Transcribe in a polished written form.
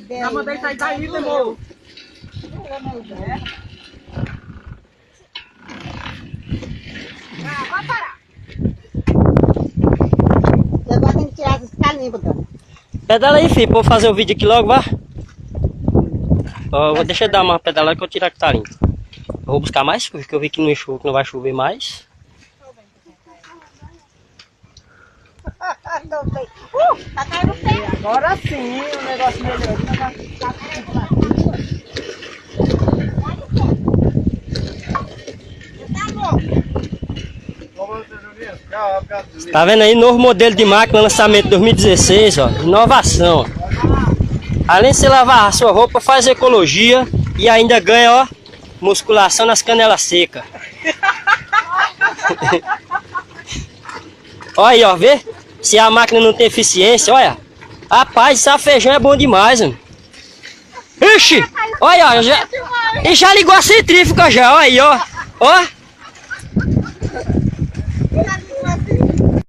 Já mandei sair daí, demorou. Pode parar. Agora tem que tirar esses canimbos, Dona. Pedala aí, filho, pra eu fazer o vídeo aqui logo, vá. Ó, deixa eu dar uma pedalada que eu tirar que tá limpo. Eu vou buscar mais, porque eu vi que não vai chover mais. Tá caindo feio. Agora sim, o negócio melhorou. Tá vendo aí? Novo modelo de máquina, lançamento 2016, ó. Inovação. Além de você lavar a sua roupa, faz ecologia e ainda ganha, ó, musculação nas canelas secas. Olha aí, ó, vê? Se a máquina não tem eficiência, olha. Rapaz, esse feijão é bom demais, mano. Ixi! Olha, ó, já ligou a centrífuga já, olha aí, ó. Ó.